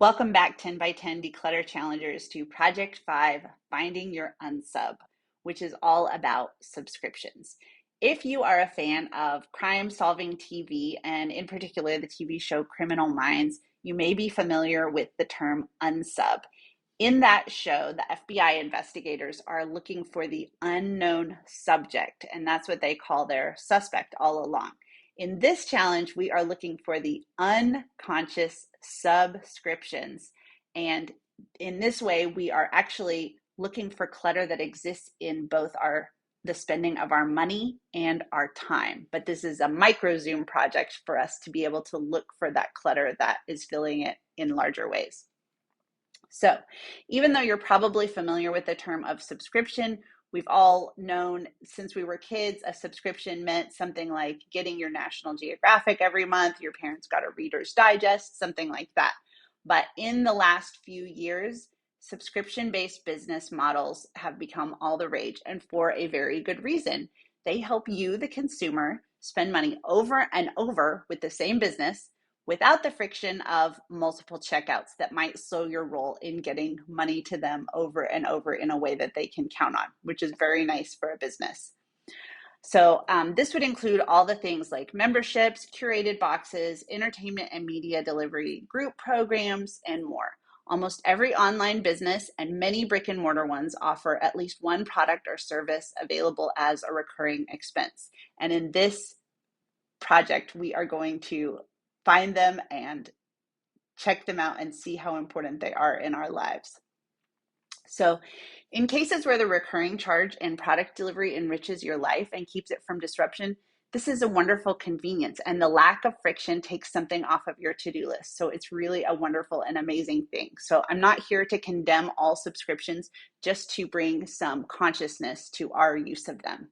Welcome back 10 by 10 Declutter Challengers to Project 5, Finding Your Unsub, which is all about subscriptions. If you are a fan of crime-solving TV, and in particular the TV show Criminal Minds, you may be familiar with the term unsub. In that show, the FBI investigators are looking for the unknown subject, and that's what they call their suspect all along. In this challenge, we are looking for the unconscious subscriptions. And in this way, we are actually looking for clutter that exists in both the spending of our money and our time. But this is a micro zoom project for us to be able to look for that clutter that is filling it in larger ways. So even though you're probably familiar with the term of subscription, we've all known since we were kids, a subscription meant something like getting your National Geographic every month, your parents got a Reader's Digest, something like that. But in the last few years, subscription-based business models have become all the rage, and for a very good reason. They help you, the consumer, spend money over and over with the same business without the friction of multiple checkouts that might slow your roll in getting money to them over and over in a way that they can count on, which is very nice for a business. So this would include all the things like memberships, curated boxes, entertainment and media delivery, group programs, and more. Almost every online business and many brick and mortar ones offer at least one product or service available as a recurring expense. And in this project, we are going to find them and check them out and see how important they are in our lives. So in cases where the recurring charge and product delivery enriches your life and keeps it from disruption, this is a wonderful convenience, and the lack of friction takes something off of your to-do list. So it's really a wonderful and amazing thing. So I'm not here to condemn all subscriptions, just to bring some consciousness to our use of them.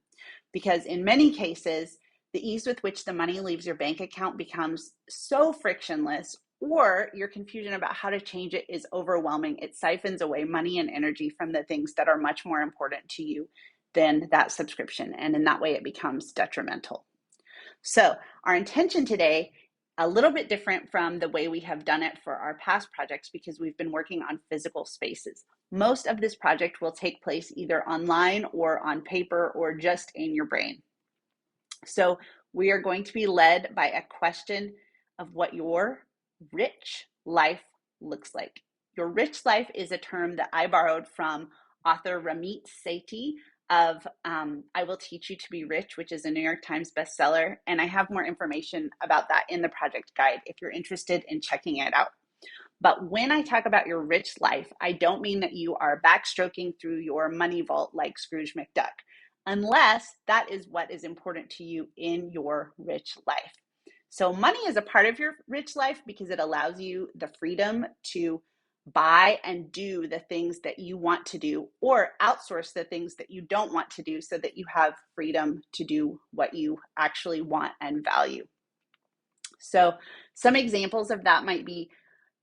Because in many cases, the ease with which the money leaves your bank account becomes so frictionless, or your confusion about how to change it is overwhelming. It siphons away money and energy from the things that are much more important to you than that subscription. And in that way, it becomes detrimental. So our intention today, a little bit different from the way we have done it for our past projects, because we've been working on physical spaces. Most of this project will take place either online or on paper or just in your brain. So we are going to be led by a question of what your rich life looks like. Your rich life is a term that I borrowed from author Ramit Sethi of I Will Teach You to Be Rich, which is a New York Times bestseller. And I have more information about that in the project guide if you're interested in checking it out. But when I talk about your rich life, I don't mean that you are backstroking through your money vault like Scrooge McDuck, unless that is what is important to you in your rich life. So money is a part of your rich life because it allows you the freedom to buy and do the things that you want to do, or outsource the things that you don't want to do, so that you have freedom to do what you actually want and value. So some examples of that might be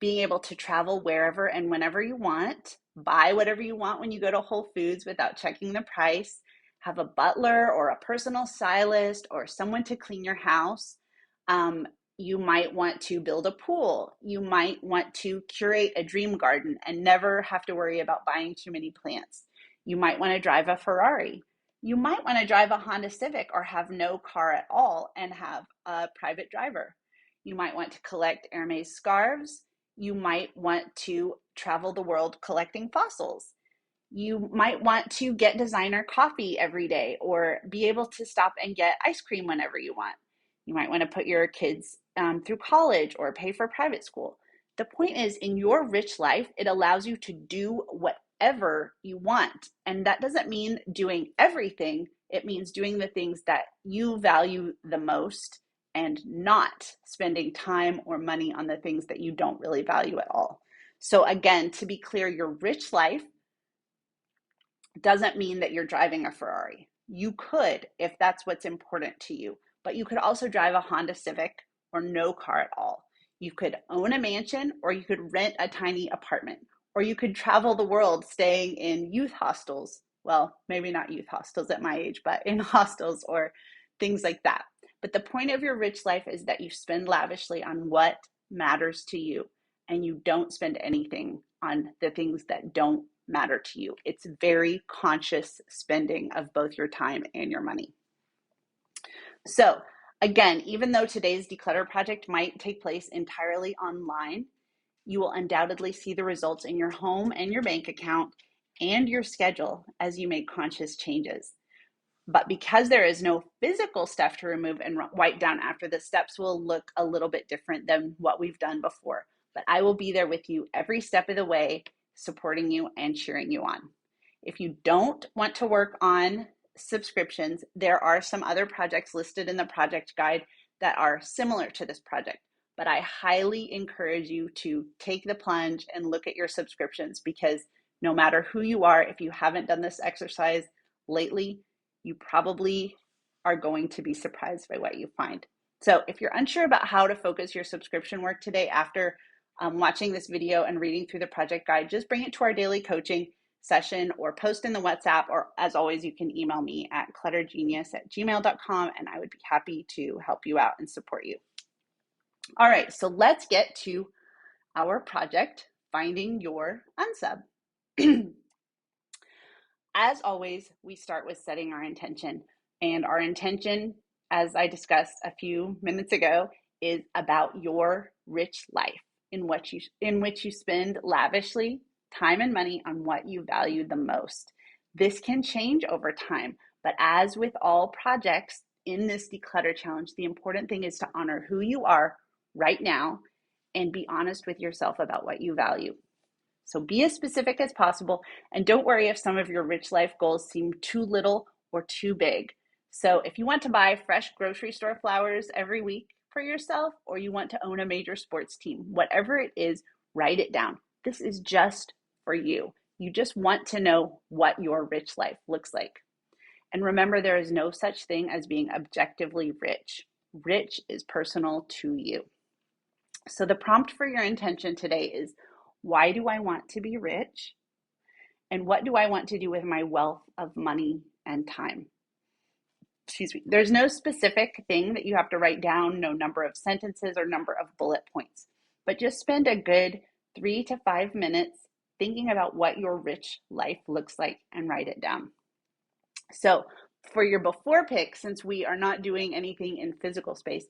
being able to travel wherever and whenever you want, buy whatever you want when you go to Whole Foods without checking the price, have a butler or a personal stylist or someone to clean your house. You might want to build a pool. You might want to curate a dream garden and never have to worry about buying too many plants. You might want to drive a Ferrari. You might want to drive a Honda Civic or have no car at all and have a private driver. You might want to collect Hermes scarves. You might want to travel the world collecting fossils. You might want to get designer coffee every day, or be able to stop and get ice cream whenever you want. You might want to put your kids through college or pay for private school. The point is, in your rich life, it allows you to do whatever you want. And that doesn't mean doing everything. It means doing the things that you value the most and not spending time or money on the things that you don't really value at all. So again, to be clear, your rich life doesn't mean that you're driving a Ferrari. You could, if that's what's important to you, but you could also drive a Honda Civic or no car at all. You could own a mansion, or you could rent a tiny apartment, or you could travel the world staying in youth hostels. Well, maybe not youth hostels at my age, but in hostels or things like that. But the point of your rich life is that you spend lavishly on what matters to you. and you don't spend anything on the things that don't matter to you. It's very conscious spending of both your time and your money. So again, even though today's declutter project might take place entirely online, you will undoubtedly see the results in your home and your bank account and your schedule as you make conscious changes. But because there is no physical stuff to remove and wipe down after, the steps will look a little bit different than what we've done before. But I will be there with you every step of the way, supporting you and cheering you on. If you don't want to work on subscriptions, there are some other projects listed in the project guide that are similar to this project. But I highly encourage you to take the plunge and look at your subscriptions, because no matter who you are, if you haven't done this exercise lately, you probably are going to be surprised by what you find. So if you're unsure about how to focus your subscription work today after watching this video and reading through the project guide, just bring it to our daily coaching session or post in the WhatsApp, or as always, you can email me at cluttergenius@gmail.com and I would be happy to help you out and support you. All right, so let's get to our project, Finding Your Unsub. As always, we start with setting our intention. And our intention, as I discussed a few minutes ago, is about your rich life in which you spend lavishly time and money on what you value the most. This can change over time, but as with all projects in this declutter challenge, the important thing is to honor who you are right now and be honest with yourself about what you value. So be as specific as possible, and don't worry if some of your rich life goals seem too little or too big. So if you want to buy fresh grocery store flowers every week for yourself, or you want to own a major sports team, whatever it is, write it down. This is just for you. You just want to know what your rich life looks like. And remember, there is no such thing as being objectively rich. Rich is personal to you. So the prompt for your intention today is, why do I want to be rich? And what do I want to do with my wealth of money and time? Excuse me. There's no specific thing that you have to write down, no number of sentences or number of bullet points, but just spend a good 3 to 5 minutes thinking about what your rich life looks like and write it down. So for your before pick, since we are not doing anything in physical space,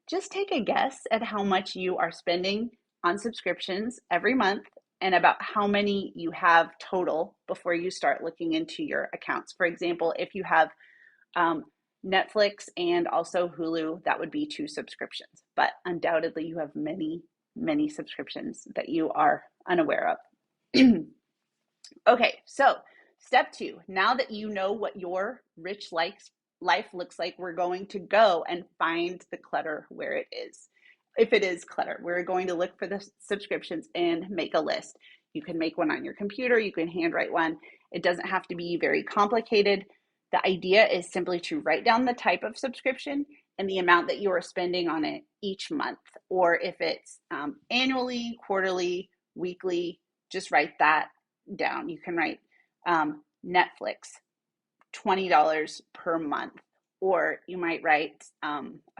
just take a guess at how much you are spending on subscriptions every month and about how many you have total before you start looking into your accounts. For example, if you have Netflix and also Hulu, that would be 2 subscriptions, but undoubtedly you have many, many subscriptions that you are unaware of. Okay, so step 2, now that you know what your rich life looks like, we're going to go and find the clutter where it is. If it is clutter, we're going to look for the subscriptions and make a list. You can make one on your computer, you can handwrite one. It doesn't have to be very complicated. The idea is simply to write down the type of subscription and the amount that you are spending on it each month, or if it's annually, quarterly, weekly, just write that down. You can write Netflix, $20 per month. Or you might write,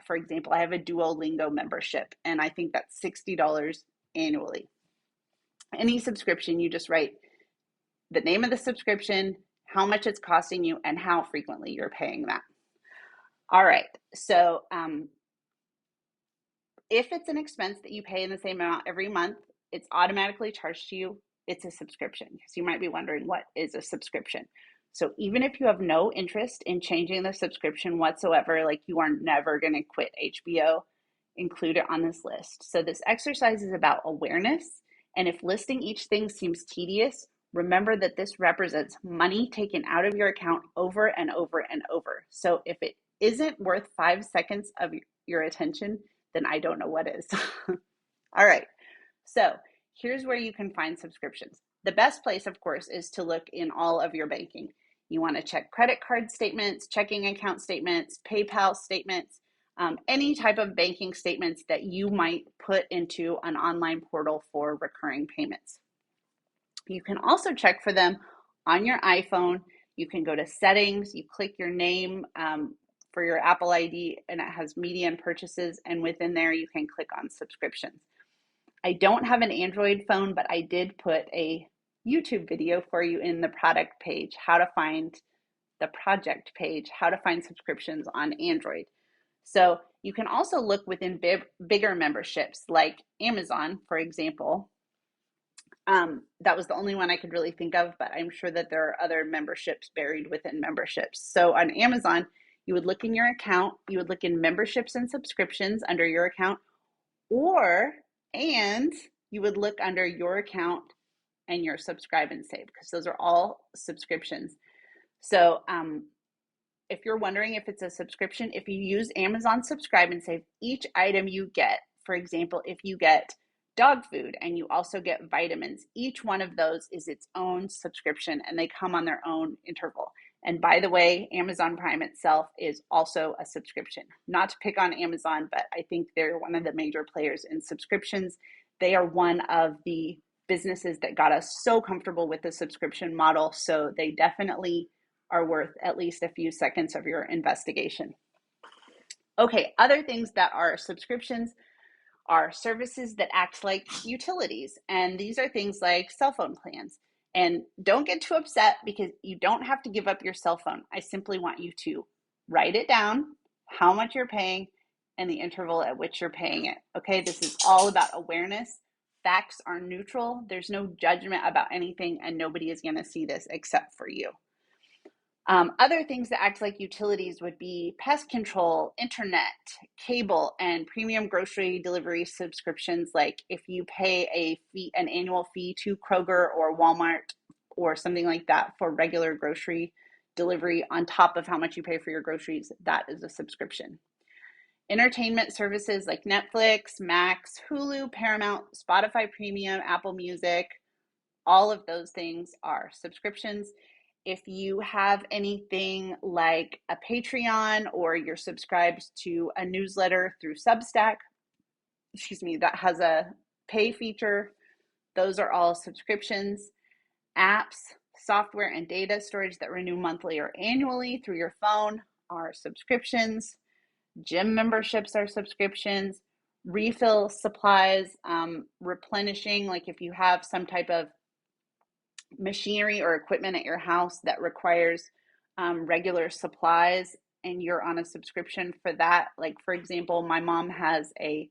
for example, I have a Duolingo membership, and I think that's $60 annually. Any subscription, you just write the name of the subscription, how much it's costing you, and how frequently you're paying that. All right, so if it's an expense that you pay in the same amount every month, it's automatically charged to you. It's a subscription. So you might be wondering, what is a subscription? So even if you have no interest in changing the subscription whatsoever, like you are never going to quit HBO, include it on this list. So this exercise is about awareness. And if listing each thing seems tedious, remember that this represents money taken out of your account over and over and over. So if it isn't worth 5 seconds of your attention, then I don't know what is. All right. So here's where you can find subscriptions. The best place, of course, is to look in all of your banking. You want to check credit card statements, checking account statements, PayPal statements, any type of banking statements that you might put into an online portal for recurring payments. You can also check for them on your iPhone. You can go to settings, you click your name for your Apple ID, and it has media and purchases, and within there you can click on subscriptions. I don't have an Android phone, but I did put a YouTube video for you in the product page, how to find the project page, how to find subscriptions on Android. So you can also look within bigger memberships like Amazon, for example. That was the only one I could really think of, but I'm sure that there are other memberships buried within memberships. So on Amazon, you would look in your account, you would look in memberships and subscriptions under your account, and you would look under your account and your subscribe and save, because those are all subscriptions. So if you're wondering if it's a subscription, if you use Amazon Subscribe and Save, each item you get, for example, if you get dog food and you also get vitamins, each one of those is its own subscription and they come on their own interval. And by the way, Amazon Prime itself is also a subscription. Not to pick on Amazon, but I think they're one of the major players in subscriptions. They are one of the businesses that got us so comfortable with the subscription model. So they definitely are worth at least a few seconds of your investigation. Okay, other things that are subscriptions are services that act like utilities. And these are things like cell phone plans. And don't get too upset because you don't have to give up your cell phone. I simply want you to write it down, how much you're paying, and the interval at which you're paying it. Okay, this is all about awareness. Facts are neutral. There's no judgment about anything, and nobody is going to see this except for you. Other things that act like utilities would be pest control, internet, cable, and premium grocery delivery subscriptions. Like if you pay an annual fee to Kroger or Walmart or something like that for regular grocery delivery on top of how much you pay for your groceries, that is a subscription. Entertainment services like Netflix, Max, Hulu, Paramount, Spotify Premium, Apple Music, all of those things are subscriptions. If you have anything like a Patreon or you're subscribed to a newsletter through Substack, that has a pay feature, those are all subscriptions. Apps, software, and data storage that renew monthly or annually through your phone are subscriptions. Gym memberships are subscriptions. Refill supplies, replenishing, like if you have some type of machinery or equipment at your house that requires regular supplies and you're on a subscription for that. Like for example, my mom has a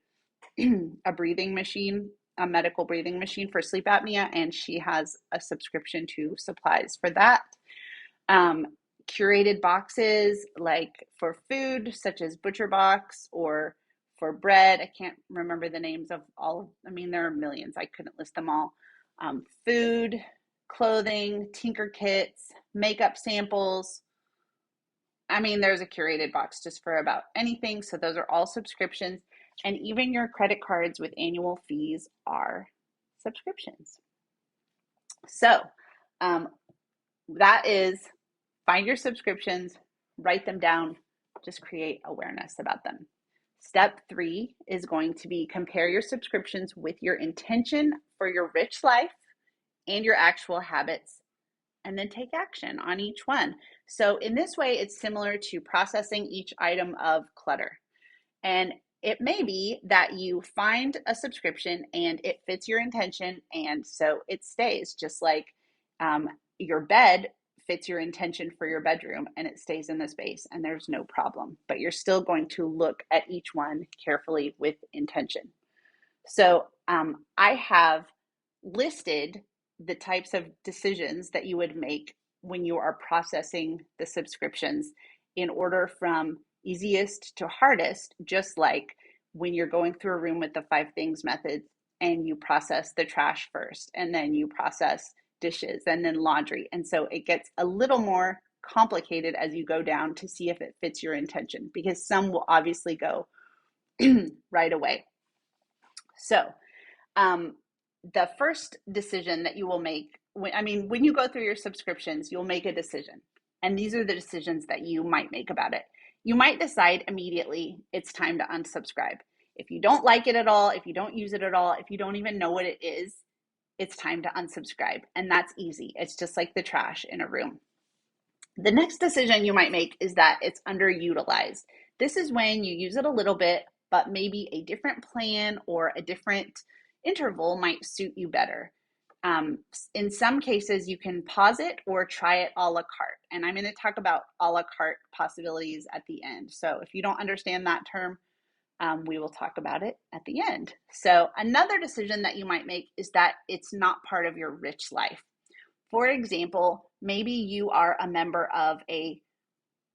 breathing machine, a medical breathing machine for sleep apnea, and she has a subscription to supplies for that. Curated boxes like for food, such as Butcher Box, or for bread. I can't remember the names of all. There are millions. I couldn't list them all. Food, clothing, Tinker kits, makeup samples. There's a curated box just for about anything. So those are all subscriptions. And even your credit cards with annual fees are subscriptions. So that is, find your subscriptions, write them down, just create awareness about them. Step 3 is going to be compare your subscriptions with your intention for your rich life and your actual habits, and then take action on each one. So in this way, it's similar to processing each item of clutter. And it may be that you find a subscription and it fits your intention, and so it stays, just like your bed fits your intention for your bedroom and it stays in the space and there's no problem. But you're still going to look at each one carefully with intention. So I have listed the types of decisions that you would make when you are processing the subscriptions in order from easiest to hardest, just like when you're going through a room with the 5 things method and you process the trash first, and then you process dishes and then laundry. And so it gets a little more complicated as you go down to see if it fits your intention, because some will obviously go right away. So the first decision that you will make, when you go through your subscriptions, you'll make a decision. And these are the decisions that you might make about it. You might decide immediately it's time to unsubscribe. If you don't like it at all, if you don't use it at all, if you don't even know what it is, it's time to unsubscribe. And that's easy. It's just like the trash in a room. The next decision you might make is that it's underutilized. This is when you use it a little bit, but maybe a different plan or a different interval might suit you better. In some cases, you can pause it or try it a la carte. And I'm going to talk about a la carte possibilities at the end. So if you don't understand that term, we will talk about it at the end. So another decision that you might make is that it's not part of your rich life. For example, maybe you are a member of a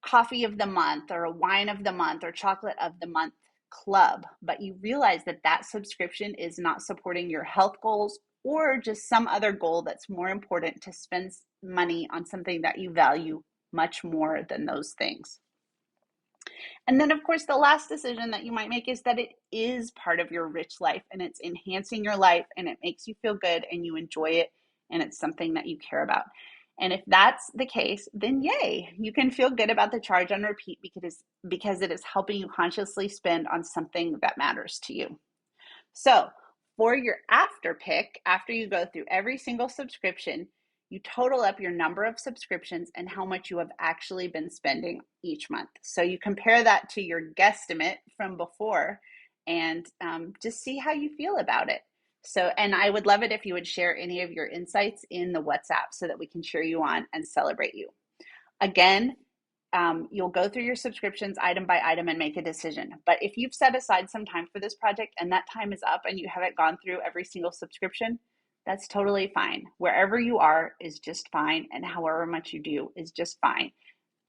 coffee of the month or a wine of the month or chocolate of the month club, but you realize that that subscription is not supporting your health goals or just some other goal that's more important to spend money on something that you value much more than those things. And then, of course, the last decision that you might make is that it is part of your rich life and it's enhancing your life and it makes you feel good and you enjoy it and it's something that you care about. And if that's the case, then yay, you can feel good about the charge on repeat because it is helping you consciously spend on something that matters to you. So for your after pick, after you go through every single subscription, you total up your number of subscriptions and how much you have actually been spending each month. So you compare that to your guesstimate from before and just see how you feel about it. So, and I would love it if you would share any of your insights in the WhatsApp so that we can cheer you on and celebrate you. Again, you'll go through your subscriptions item by item and make a decision. But if you've set aside some time for this project and that time is up and you haven't gone through every single subscription, that's totally fine. Wherever you are is just fine, and however much you do is just fine.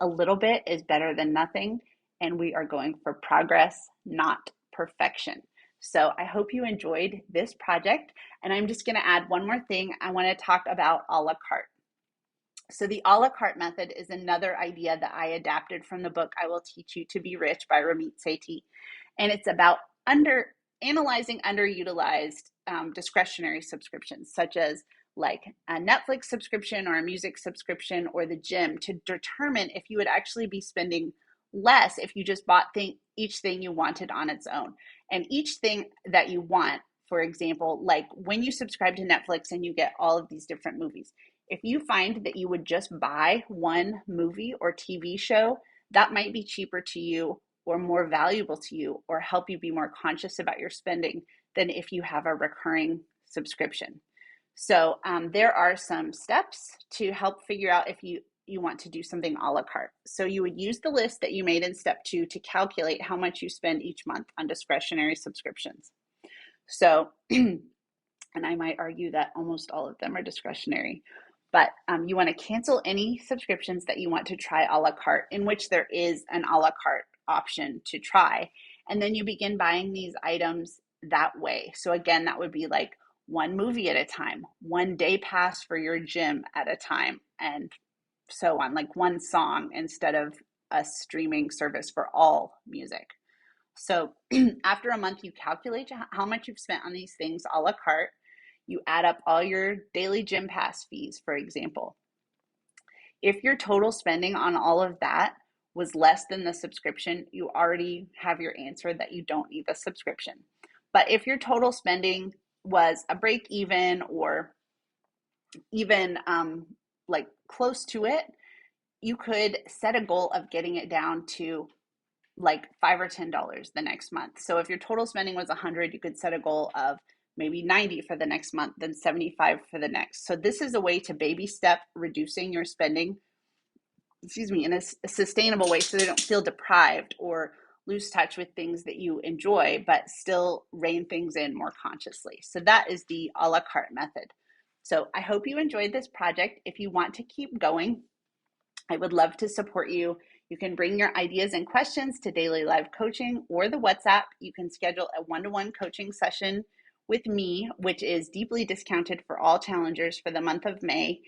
A little bit is better than nothing, and we are going for progress, not perfection. So I hope you enjoyed this project, and I'm just going to add one more thing. I want to talk about a la carte. So the a la carte method is another idea that I adapted from the book I Will Teach You to Be Rich by Ramit Sethi. And it's about analyzing underutilized discretionary subscriptions, such as like a Netflix subscription or a music subscription or the gym, to determine if you would actually be spending less if you just bought each thing you wanted on its own. And each thing that you want, for example, like when you subscribe to Netflix and you get all of these different movies, if you find that you would just buy one movie or TV show, that might be cheaper to you or more valuable to you or help you be more conscious about your spending than if you have a recurring subscription. So there are some steps to help figure out if you want to do something a la carte. So you would use the list that you made in step 2 to calculate how much you spend each month on discretionary subscriptions. So, and I might argue that almost all of them are discretionary, but you want to cancel any subscriptions that you want to try a la carte, in which there is an a la carte option to try. And then you begin buying these items that way. So again, that would be like one movie at a time, one day pass for your gym at a time, and so on, like one song instead of a streaming service for all music. So after a month, you calculate how much you've spent on these things a la carte. You add up all your daily gym pass fees, for example. If your total spending on all of that was less than the subscription, you already have your answer that you don't need the subscription. But if your total spending was a break even or even like close to it, you could set a goal of getting it down to like $5 or $10 the next month. So if your total spending was 100, you could set a goal of maybe 90 for the next month, then 75 for the next. So this is a way to baby step reducing your spending, in a sustainable way, so they don't feel deprived or lose touch with things that you enjoy, but still rein things in more consciously. So that is the a la carte method. So I hope you enjoyed this project. If you want to keep going, I would love to support you. You can bring your ideas and questions to daily live coaching or the WhatsApp. You can schedule a one-to-one coaching session with me, which is deeply discounted for all challengers for the month of May.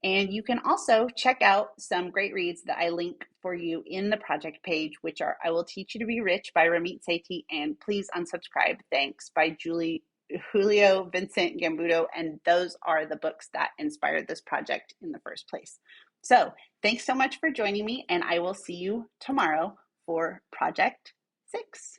And you can also check out some great reads that I link for you in the project page, which are I Will Teach You to Be Rich by Ramit Sethi and Please Unsubscribe, Thanks by Julio Vincent Gambudo. And those are the books that inspired this project in the first place. So thanks so much for joining me, and I will see you tomorrow for Project 6.